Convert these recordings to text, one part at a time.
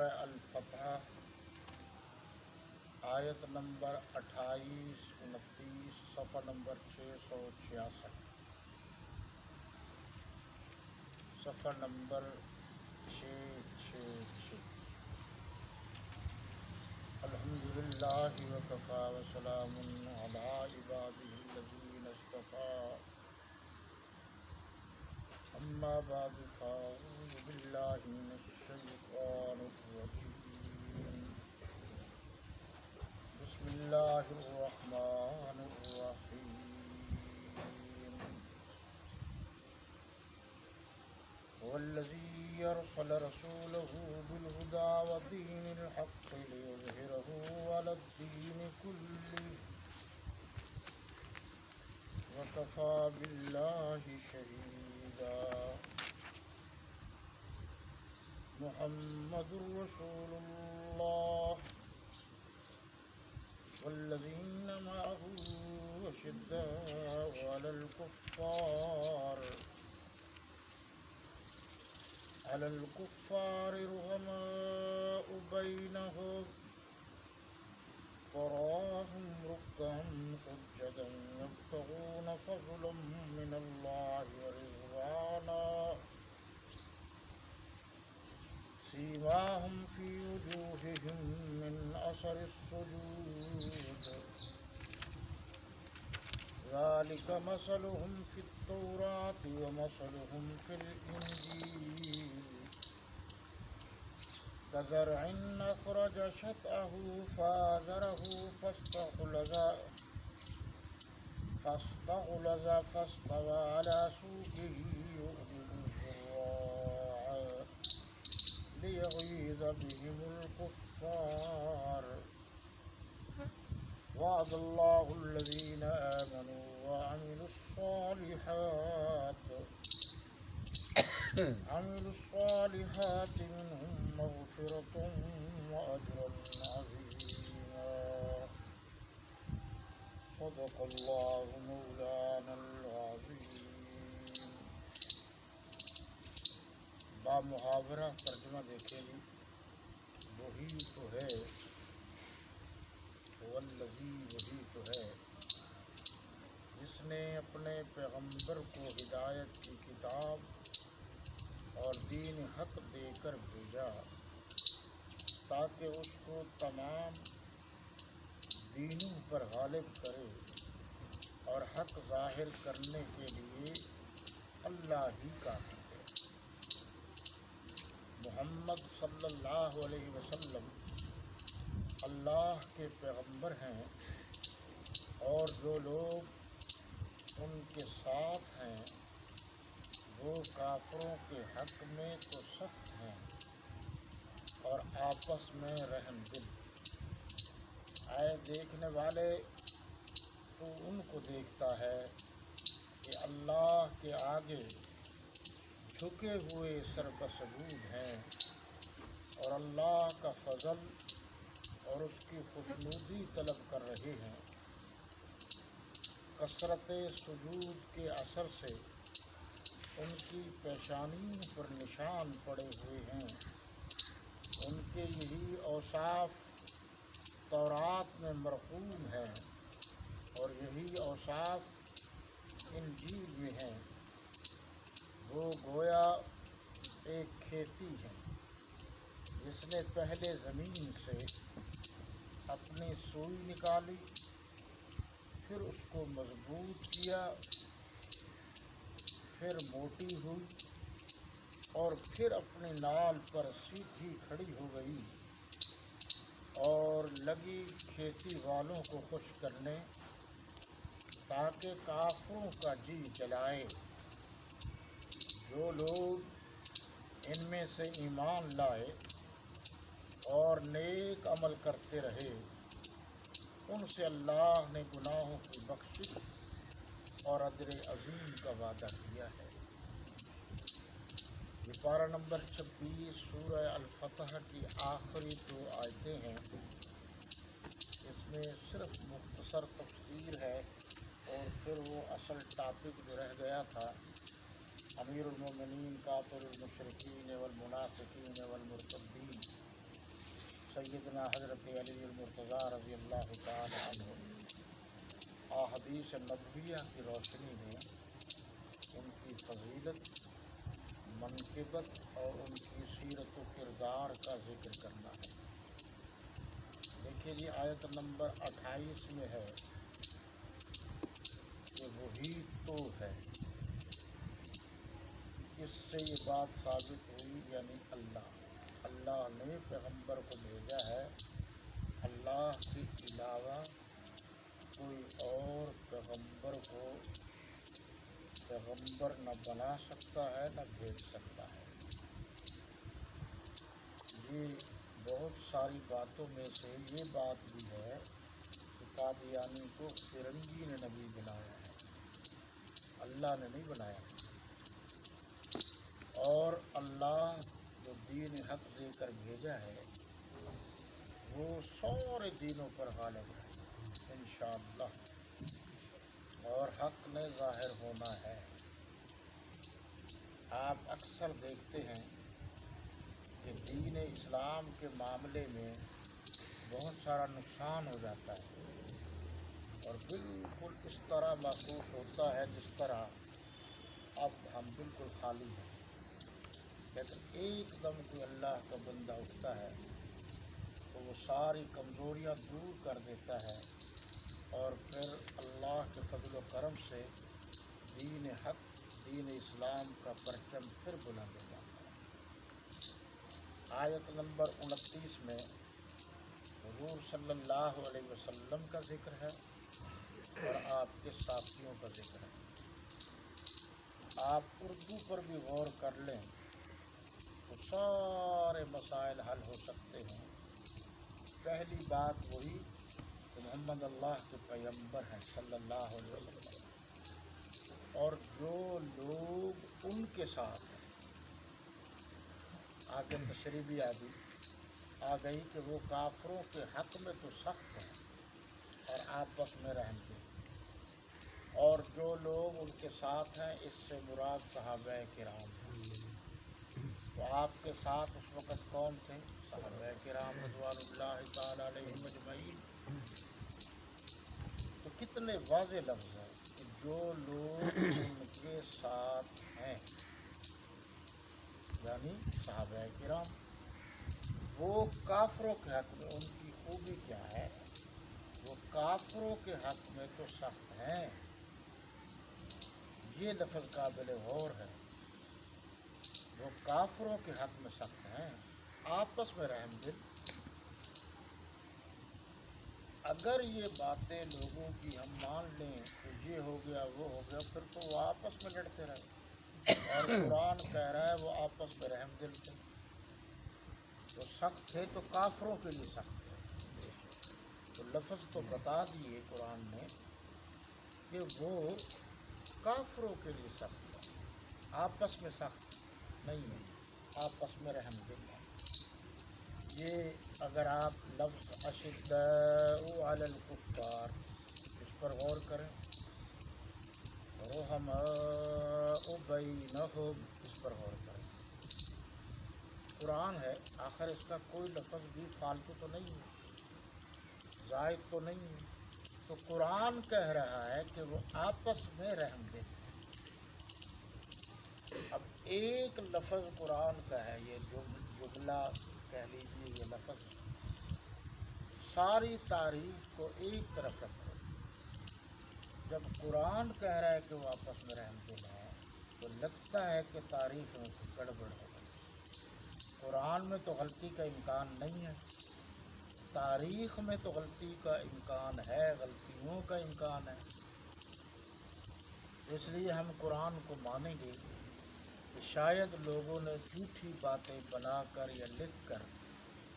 سورہ الفتح آیت نمبر 28 29 صفحہ نمبر 666 صفحہ نمبر 666 الحمدللہ وکفی وسلام علی عبادہ الذین اصطفی اما بعد فاعوذ باللہ من الشیطان الرجیم بسم اللہ الرحمن الرحیم هو الذی ارسل رسوله بالهدى ودین الحق لیظہرہ علی الدین کلہ وکفی باللہ شہیدا محمد رسول اللہ والذین معه أشداء على الكفار رحماء بينهم تراهم ركعا سجدا يبتغون فضلا من الله ورضوانا سيماهم في وجوههم من أثر السجود ذلك مثلهم في التوراة ومثلهم في الإنجيل كزرع أخرج شطأه فآزره فاستغلظ فاستوى على سوقه يعجب الزراع ليغيظ بهم الكفار وعد الله الذين آمنوا وعملوا الصالحات منهم مغفرة وأجرا عظيما صدق الله مولانا العظيم. با محاورہ ترجمہ دیکھیں گے. وہی تو ہے والذی، وہی تو ہے جس نے اپنے پیغمبر کو ہدایت کی کتاب اور دین حق دے کر بھیجا تاکہ اس کو تمام دینوں پر غالب کرے اور حق ظاہر کرنے کے لیے اللہ ہی کافی ہے. محمد صلی اللہ علیہ وسلم اللہ کے پیغمبر ہیں اور جو لوگ ان کے ساتھ ہیں وہ کافروں کے حق میں تو سخت ہیں اور آپس میں رحم دل. اے دیکھنے والے، تو ان کو دیکھتا ہے کہ اللہ کے آگے جھکے ہوئے سربسجود ہیں اور اللہ کا فضل اور اس کی خوشنودی طلب کر رہے ہیں. کثرت سجود کے اثر سے ان کی پیشانیوں پر نشان پڑے ہوئے ہیں. ان کے یہی اوصاف تورات میں مرقوم ہیں اور یہی اوصاف انجیل میں ہیں. وہ گویا ایک کھیتی ہے جس نے پہلے زمین سے اپنی سوئی نکالی، پھر اس کو مضبوط کیا، پھر موٹی ہوئی اور پھر اپنے نال پر سیدھی کھڑی ہو گئی اور لگی کھیتی والوں کو خوش کرنے تاکہ کافروں کا جی جلائے. جو لوگ ان میں سے ایمان لائے اور نیک عمل کرتے رہے ان سے اللہ نے گناہوں کی بخشش اور اجر عظیم کا وعدہ کیا ہے. یہ پارہ نمبر 26 سورہ الفتح کی آخری 2 آیتیں ہیں. اس میں صرف مختصر تفسیر ہے اور پھر وہ اصل ٹاپک جو رہ گیا تھا امیر المومنین کافر المشرکین والمنافقین والمرتدین سیدنا حضرت علی المرتضیٰ رضی اللہ تعالی عنہ احادیث نبویہ کی روشنی میں ان کی فضیلت، منقبت اور ان کی سیرت و کردار کا ذکر کرنا ہے۔ دیکھیے جی، آیت نمبر 28 میں ہے کہ وہی تو ہے، اس سے یہ بات ثابت ہوئی، یعنی اللہ نے پیغمبر کو بھیجا ہے، اللہ کے علاوہ کوئی اور پیغمبر کو پیغمبر نہ بنا سکتا ہے نہ بھیج سکتا ہے۔ یہ بہت ساری باتوں میں سے یہ بات بھی ہے کہ قادیانی کو فرنگی نے نبی بنایا ہے، اللہ نے نہیں بنایا۔ اور اللہ جو دین حق دے کر بھیجا ہے وہ سارے دینوں پر غالب ہے انشاءاللہ، اور حق نے ظاہر ہونا ہے۔ آپ اکثر دیکھتے ہیں کہ دین اسلام کے معاملے میں بہت سارا نقصان ہو جاتا ہے اور بالکل اس طرح محسوس ہوتا ہے جس طرح اب ہم بالکل خالی ہیں، لیکن ایک دم کوئی اللہ کا بندہ اٹھتا ہے تو وہ ساری کمزوریاں دور کر دیتا ہے اور پھر اللہ کے فضل و کرم سے دین حق، دین اسلام کا پرچم پھر بلند ہو جاتا ہے۔ آیت نمبر 29 میں حضور صلی اللہ علیہ وسلم کا ذکر ہے اور آپ کے ساتھیوں کا ذکر ہے۔ آپ اردو پر بھی غور کر لیں تو سارے مسائل حل ہو سکتے ہیں۔ پہلی بات وہی کہ محمد اللہ کے پیغمبر ہیں صلی اللہ علیہ وسلم، اور جو لوگ ان کے ساتھ ہیں، آگے تشریح بھی آ گئی کہ وہ کافروں کے حق میں تو سخت ہیں اور آپس میں رحم دیں، اور جو لوگ ان کے ساتھ ہیں اس سے مراد صحابہ کرام ہیں۔ تو آپ کے ساتھ اس وقت کون تھے؟ صحابہ کرام رضوان اللہ تعالی علیہم اجمعین۔ تو کتنے واضح لفظ ہیں کہ جو لوگ ان کے ساتھ ہیں یعنی صحابہ کرام، وہ کافروں کے حق میں ان کی خوبی کیا ہے؟ وہ کافروں کے حق میں تو سخت ہیں، یہ لفظ قابل غور ہے۔ وہ کافروں کے حق میں سخت ہیں، آپس میں رحم دل۔ اگر یہ باتیں لوگوں کی ہم مان لیں کہ یہ ہو گیا وہ ہو گیا، پھر تو وہ آپس میں لڑتے رہے، اور قرآن کہہ رہا ہے وہ آپس میں رحم دل تھے۔ تو سخت تھے تو کافروں کے لیے سخت تھے، تو لفظ تو بتا دیے قرآن نے کہ وہ کافروں کے لیے سخت ہے، آپس میں سخت نہیں ہے، آپس میں رحم دل ہے۔ یہ اگر آپ لفظ اشداء علی الکفار اس پر غور کریں، رحماء بینہم اس پر غور کریں، قرآن ہے، آخر اس کا کوئی لفظ بھی فالتو تو نہیں ہے، زائد تو نہیں ہے، تو قرآن کہہ رہا ہے کہ وہ آپس میں رحم دل ہے۔ اب ایک لفظ قرآن کا ہے، یہ جملہ کہہ لیجیے، یہ لفظ، ساری تعریف کو ایک طرف رکھو، جب قرآن کہہ رہا ہے کہ وہ آپس میں رحم دل ہے تو لگتا ہے کہ تاریخ میں کچھ گڑبڑ ہو گئی۔ قرآن میں تو غلطی کا امکان نہیں ہے، تاریخ میں تو غلطی کا امکان ہے، غلطیوں کا امکان ہے، اس لیے ہم قرآن کو مانیں گے کہ شاید لوگوں نے جھوٹی باتیں بنا کر یا لکھ کر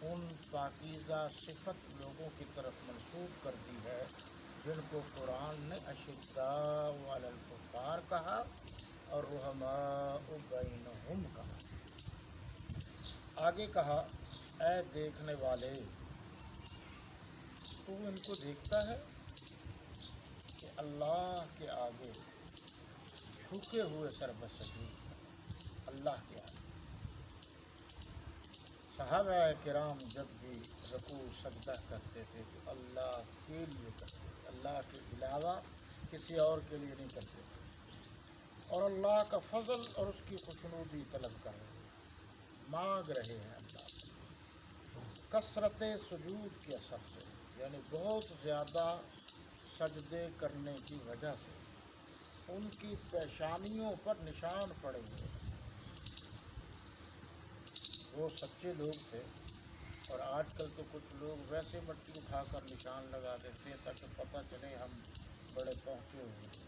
ان پاکیزہ صفت لوگوں کی طرف منسوب کر دی ہے جن کو قرآن نے اشداء علی الکفار کہا اور رحماء بینہم کہا۔ آگے کہا، اے دیکھنے والے، تو ان کو دیکھتا ہے کہ اللہ کے آگے جھکے ہوئے سر بسجود، اللہ کے آگے صحابہ کرام جب بھی رکوع سجدہ کرتے تھے تو اللہ کے لیے کرتے تھے، اللہ کے علاوہ کسی اور کے لیے نہیں کرتے تھے، اور اللہ کا فضل اور اس کی خوشنودی طلب کر رہے ہیں، مانگ رہے ہیں اللہ سے کثرت سجود کے اثر سے، یعنی بہت زیادہ سجدے کرنے کی وجہ سے ان کی پیشانیوں پر نشان پڑے ہوئے ہیں۔ وہ سچے لوگ تھے، اور آج کل تو کچھ لوگ ویسے مٹی اٹھا کر نشان لگا دیتے ہیں تاکہ پتہ چلے ہم بڑے پہنچے ہوئے ہیں،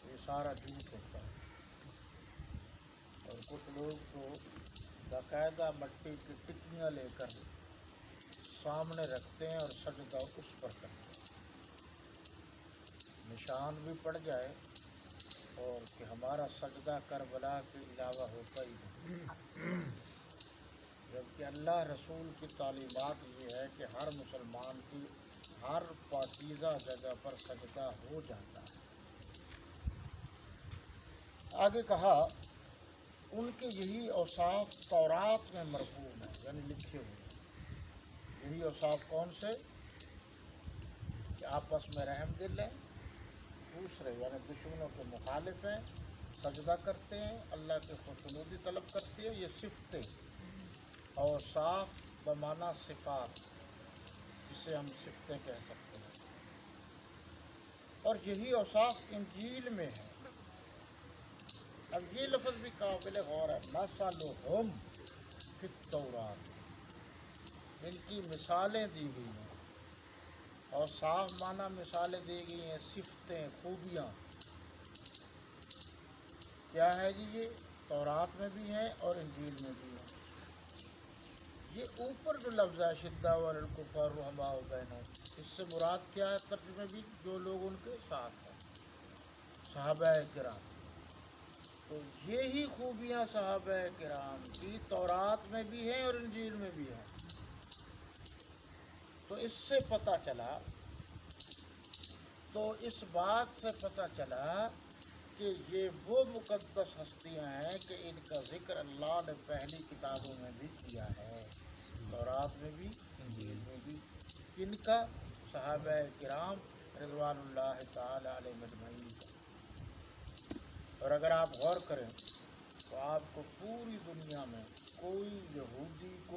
یہ سارا جھوٹ ہوتا ہے۔ اور کچھ لوگ تو باقاعدہ مٹی کی ٹکیاں لے کر سامنے رکھتے ہیں اور سجدہ اس پر کرتے ہیں، نشان بھی پڑ جائے اور کہ ہمارا سجدہ کربلا کے علاوہ ہوتا ہی نہیں، جبکہ اللہ رسول کی تعلیمات یہ ہے کہ ہر مسلمان کی ہر پاکیزہ جگہ پر سجدہ ہو جاتا ہے۔ آگے کہا ان کے یہی اوصاف تورات میں مرقوم ہیں، یعنی لکھے ہوئے ہیں۔ یہی اوصاف کون سے؟ کہ آپس میں رحم دل ہیں، دوسرے یعنی دشمنوں کے مخالف ہیں، سجدہ کرتے ہیں، اللہ کی خوشنودی طلب کرتے ہیں، یہ صفتیں اوصاف بمعنی صفات، جسے ہم صفتیں کہہ سکتے ہیں، اور یہی اوصاف انجیل میں ہے۔ اب یہ لفظ بھی قابل غور ہے، مثلہم فی التورات، ان کی مثالیں دی گئی ہیں، اوصاف معنی مثالیں دی گئی ہیں، صفتیں، خوبیاں کیا ہے جی؟ یہ تورات میں بھی ہیں اور انجیل میں بھی ہیں۔ یہ اوپر جو لفظ ہے شدہ والکفار رحماء بینہم، اس سے مراد کیا ہے ترجمے بھی؟ جو لوگ ان کے ساتھ ہیں، صحابہ کرام۔ تو یہی خوبیاں صحابہ کرام کی تورات میں بھی ہیں اور انجیل میں بھی ہیں۔ تو اس سے پتہ چلا، تو اس بات سے پتہ چلا کہ یہ وہ مقدس ہستیاں ہیں کہ ان کا ذکر اللہ نے پہلی کتابوں میں بھی کیا ہے، تورات میں بھی، انجیل میں بھی۔ کن کا؟ صحابہ کرام رضوان اللہ تعالی علیہم اجمعین کا۔ اور اگر آپ غور کریں تو آپ کو پوری دنیا میں کوئی یہودی، کوئی